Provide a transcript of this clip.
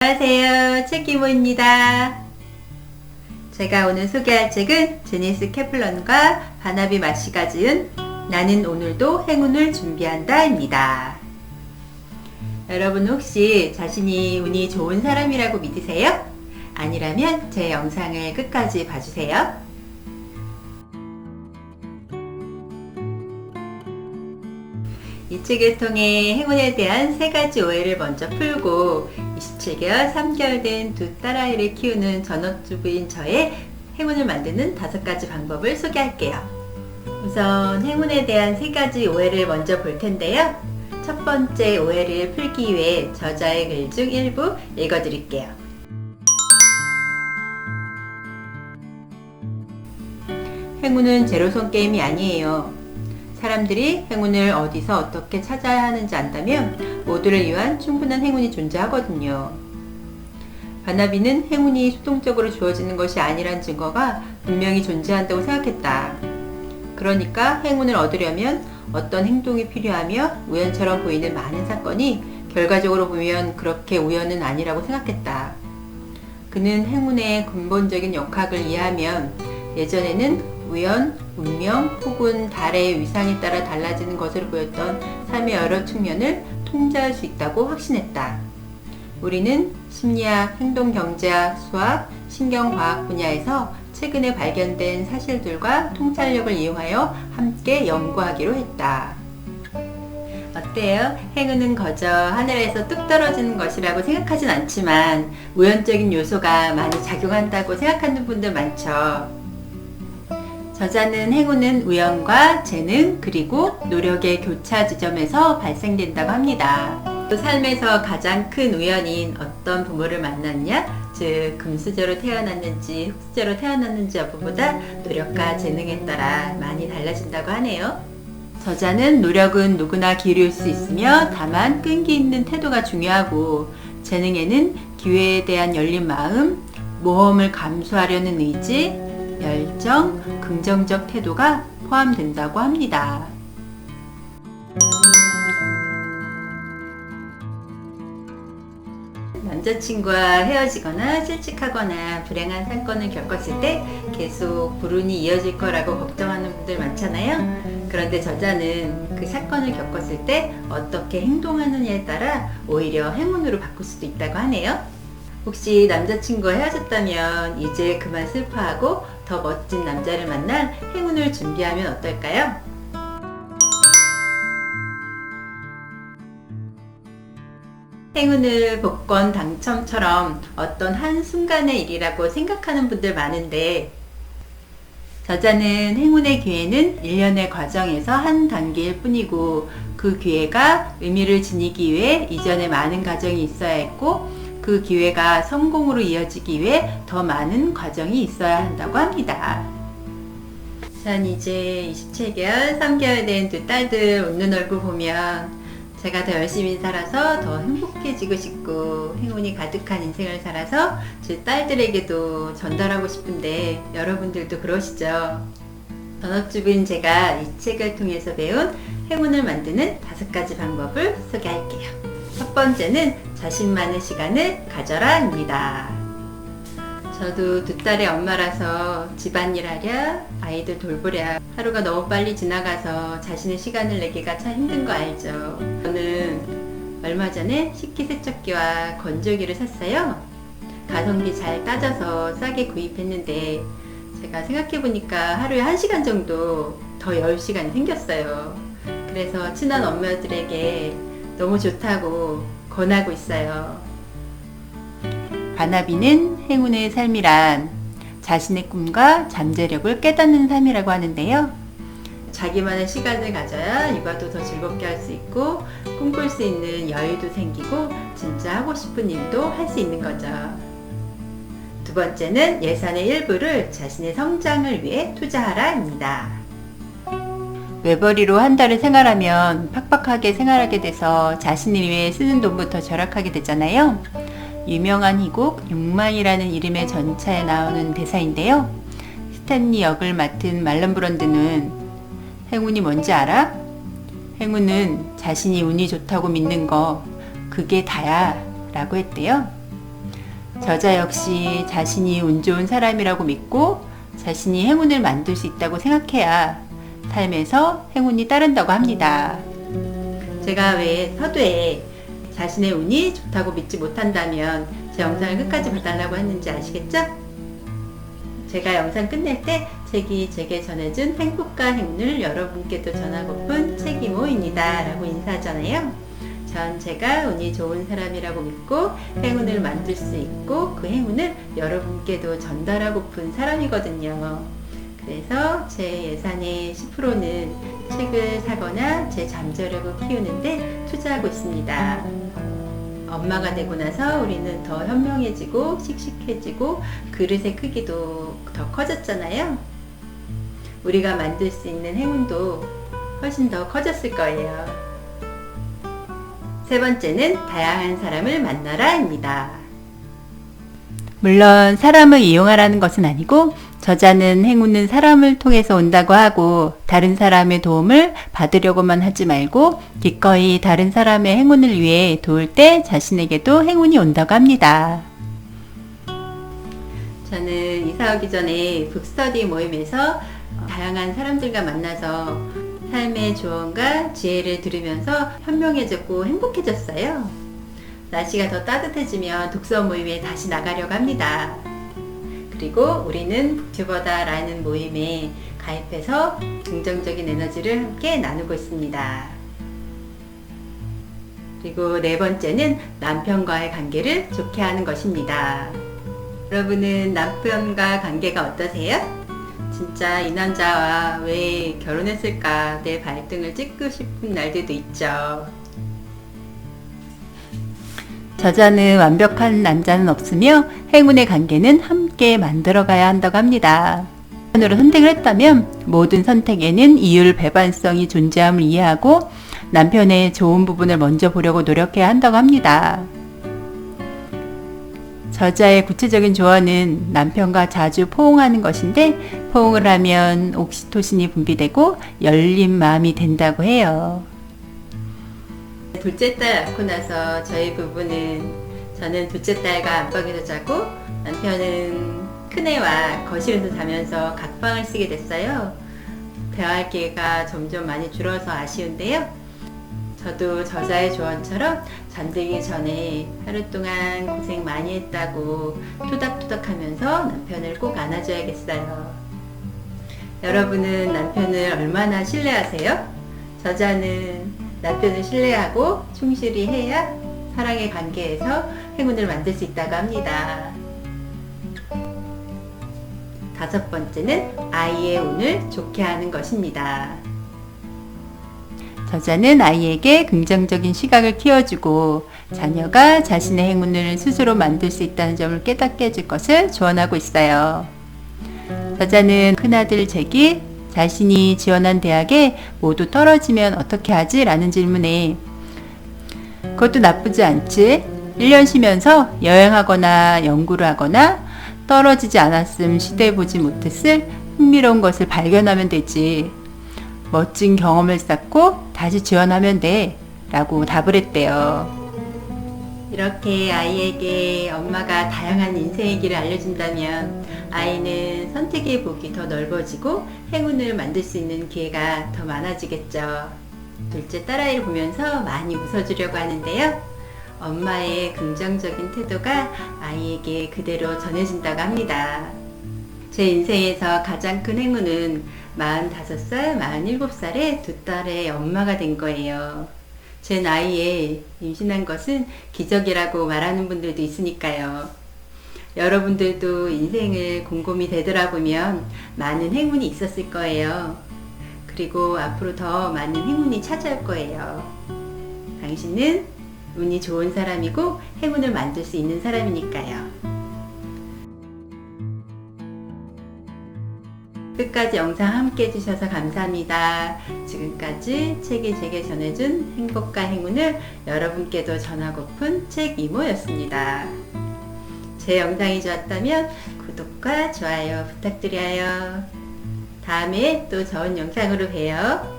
안녕하세요, 책이모입니다. 제가 오늘 소개할 책은 제니스 캐플런과 바나비 마시가 지은 나는 오늘도 행운을 준비한다 입니다. 여러분 혹시 자신이 운이 좋은 사람이라고 믿으세요? 아니라면 제 영상을 끝까지 봐주세요. 이 책을 통해 행운에 대한 3가지 오해를 먼저 풀고 27개월, 3개월 된 두 딸아이를 키우는 전업주부인 저의 행운을 만드는 5가지 방법을 소개할게요. 우선 행운에 대한 3가지 오해를 먼저 볼 텐데요. 첫 번째 오해를 풀기 위해 저자의 글 중 일부 읽어드릴게요. 행운은 제로섬 게임이 아니에요. 사람들이 행운을 어디서 어떻게 찾아야 하는지 안다면 모두를 위한 충분한 행운이 존재하거든요. 바나비는 행운이 수동적으로 주어지는 것이 아니란 증거가 분명히 존재한다고 생각했다. 그러니까 행운을 얻으려면 어떤 행동이 필요하며 우연처럼 보이는 많은 사건이 결과적으로 보면 그렇게 우연은 아니라고 생각했다. 그는 행운의 근본적인 역학을 이해하면 예전에는 우연, 운명 혹은 달의 위상에 따라 달라지는 것으로 보였던 삶의 여러 측면을 통제할 수 있다고 확신했다. 우리는 심리학, 행동경제학, 수학, 신경과학 분야에서 최근에 발견된 사실들과 통찰력을 이용하여 함께 연구하기로 했다. 어때요? 행운은 거저 하늘에서 뚝 떨어지는 것이라고 생각하진 않지만 우연적인 요소가 많이 작용한다고 생각하는 분들 많죠. 저자는 행운은 우연과 재능 그리고 노력의 교차 지점에서 발생된다고 합니다. 또 삶에서 가장 큰 우연인 어떤 부모를 만났냐, 즉 금수저로 태어났는지 흙수저로 태어났는지 여부보다 노력과 재능에 따라 많이 달라진다고 하네요. 저자는 노력은 누구나 기울일 수 있으며 다만 끈기 있는 태도가 중요하고 재능에는 기회에 대한 열린 마음, 모험을 감수하려는 의지, 열정, 긍정적 태도가 포함된다고 합니다. 남자친구와 헤어지거나 실직하거나 불행한 사건을 겪었을 때 계속 불운이 이어질 거라고 걱정하는 분들 많잖아요. 그런데 저자는 그 사건을 겪었을 때 어떻게 행동하느냐에 따라 오히려 행운으로 바꿀 수도 있다고 하네요. 혹시 남자친구와 헤어졌다면 이제 그만 슬퍼하고 더 멋진 남자를 만날 행운을 준비하면 어떨까요? 행운을 복권 당첨처럼 어떤 한순간의 일이라고 생각하는 분들 많은데 저자는 행운의 기회는 일련의 과정에서 한 단계일 뿐이고 그 기회가 의미를 지니기 위해 이전에 많은 과정이 있어야 했고 그 기회가 성공으로 이어지기 위해 더 많은 과정이 있어야 한다고 합니다. 전 이제 27개월, 3개월 된 두 딸들 웃는 얼굴 보면 제가 더 열심히 살아서 더 행복해지고 싶고 행운이 가득한 인생을 살아서 제 딸들에게도 전달하고 싶은데 여러분들도 그러시죠? 전업주부인 제가 이 책을 통해서 배운 행운을 만드는 5가지 방법을 소개할게요. 첫 번째는 자신만의 시간을 가져라입니다. 저도 두 딸의 엄마라서 집안일 하랴 아이들 돌보랴 하루가 너무 빨리 지나가서 자신의 시간을 내기가 참 힘든 거 알죠. 저는 얼마 전에 식기세척기와 건조기를 샀어요. 가성비 잘 따져서 싸게 구입했는데 제가 생각해보니까 하루에 1시간 정도 더 여유 시간이 생겼어요. 그래서 친한 엄마들에게 너무 좋다고 권하고 있어요. 바나비는 행운의 삶이란 자신의 꿈과 잠재력을 깨닫는 삶이라고 하는데요. 자기만의 시간을 가져야 육아도 더 즐겁게 할 수 있고 꿈꿀 수 있는 여유도 생기고 진짜 하고 싶은 일도 할 수 있는 거죠. 두 번째는 예산의 일부를 자신의 성장을 위해 투자하라입니다. 외벌이로 한 달을 생활하면 팍팍하게 생활하게 돼서 자신을 위해 쓰는 돈부터 절약하게 되잖아요. 유명한 희곡 6만이라는 이름의 전차에 나오는 대사인데요. 스탠리 역을 맡은 말론 브런드는 행운이 뭔지 알아? 행운은 자신이 운이 좋다고 믿는 거 그게 다야 라고 했대요. 저자 역시 자신이 운 좋은 사람이라고 믿고 자신이 행운을 만들 수 있다고 생각해야 삶에서 행운이 따른다고 합니다. 제가 왜 서두에 자신의 운이 좋다고 믿지 못한다면 제 영상을 끝까지 봐달라고 했는지 아시겠죠? 제가 영상 끝낼 때 책이 제게 전해준 행복과 행운을 여러분께도 전하고픈 책이모입니다 라고 인사하잖아요. 전 제가 운이 좋은 사람이라고 믿고 행운을 만들 수 있고 그 행운을 여러분께도 전달하고픈 사람이거든요. 그래서 제 예산의 10%는 책을 사거나 제 잠재력을 키우는데 투자하고 있습니다. 엄마가 되고 나서 우리는 더 현명해지고 씩씩해지고 그릇의 크기도 더 커졌잖아요. 우리가 만들 수 있는 행운도 훨씬 더 커졌을 거예요. 세 번째는 다양한 사람을 만나라입니다. 물론 사람을 이용하라는 것은 아니고 저자는 행운은 사람을 통해서 온다고 하고 다른 사람의 도움을 받으려고만 하지 말고 기꺼이 다른 사람의 행운을 위해 도울 때 자신에게도 행운이 온다고 합니다. 저는 이사 오기 전에 북스터디 모임에서 다양한 사람들과 만나서 삶의 조언과 지혜를 들으면서 현명해졌고 행복해졌어요. 날씨가 더 따뜻해지면 독서 모임에 다시 나가려고 합니다. 그리고 우리는 북튜버다 라는 모임에 가입해서 긍정적인 에너지를 함께 나누고 있습니다. 그리고 네 번째는 남편과의 관계를 좋게 하는 것입니다. 여러분은 남편과 관계가 어떠세요? 진짜 이 남자와 왜 결혼했을까 내 발등을 찍고 싶은 날들도 있죠. 저자는 완벽한 남자는 없으며 행운의 관계는 함께 만들어가야 한다고 합니다. 으로 선택을 했다면 모든 선택에는 이율 배반성이 존재함을 이해하고 남편의 좋은 부분을 먼저 보려고 노력해야 한다고 합니다. 저자의 구체적인 조언은 남편과 자주 포옹하는 것인데 포옹을 하면 옥시토신이 분비되고 열린 마음이 된다고 해요. 둘째 딸 낳고 나서 저희 부부는 저는 둘째 딸과 안방에서 자고 남편은 큰애와 거실에서 자면서 각방을 쓰게 됐어요. 대화할 기회가 점점 많이 줄어서 아쉬운데요. 저도 저자의 조언처럼 잠들기 전에 하루 동안 고생 많이 했다고 토닥토닥 하면서 남편을 꼭 안아줘야겠어요. 여러분은 남편을 얼마나 신뢰하세요? 저자는 남편을 신뢰하고 충실히 해야 사랑의 관계에서 행운을 만들 수 있다고 합니다. 다섯 번째는 아이의 운을 좋게 하는 것입니다. 저자는 아이에게 긍정적인 시각을 키워주고 자녀가 자신의 행운을 스스로 만들 수 있다는 점을 깨닫게 해줄 것을 조언하고 있어요. 저자는 큰아들 잭이 자신이 지원한 대학에 모두 떨어지면 어떻게 하지? 라는 질문에 그것도 나쁘지 않지. 1년 쉬면서 여행하거나 연구를 하거나 떨어지지 않았음 시도해보지 못했을 흥미로운 것을 발견하면 되지. 멋진 경험을 쌓고 다시 지원하면 돼 라고 답을 했대요. 이렇게 아이에게 엄마가 다양한 인생의 길을 알려준다면 아이는 선택의 폭이 더 넓어지고 행운을 만들 수 있는 기회가 더 많아지겠죠. 둘째 딸아이를 보면서 많이 웃어주려고 하는데요. 엄마의 긍정적인 태도가 아이에게 그대로 전해진다고 합니다. 제 인생에서 가장 큰 행운은 45살, 47살에 두 딸의 엄마가 된 거예요. 제 나이에 임신한 것은 기적이라고 말하는 분들도 있으니까요. 여러분들도 인생을 곰곰이 되돌아보면 많은 행운이 있었을 거예요. 그리고 앞으로 더 많은 행운이 찾아올 거예요. 당신은 운이 좋은 사람이고 행운을 만들 수 있는 사람이니까요. 끝까지 영상 함께 해주셔서 감사합니다. 지금까지 책이 제게 전해준 행복과 행운을 여러분께도 전하고픈 책 이모였습니다. 제 영상이 좋았다면 구독과 좋아요 부탁드려요. 다음에 또 좋은 영상으로 봬요.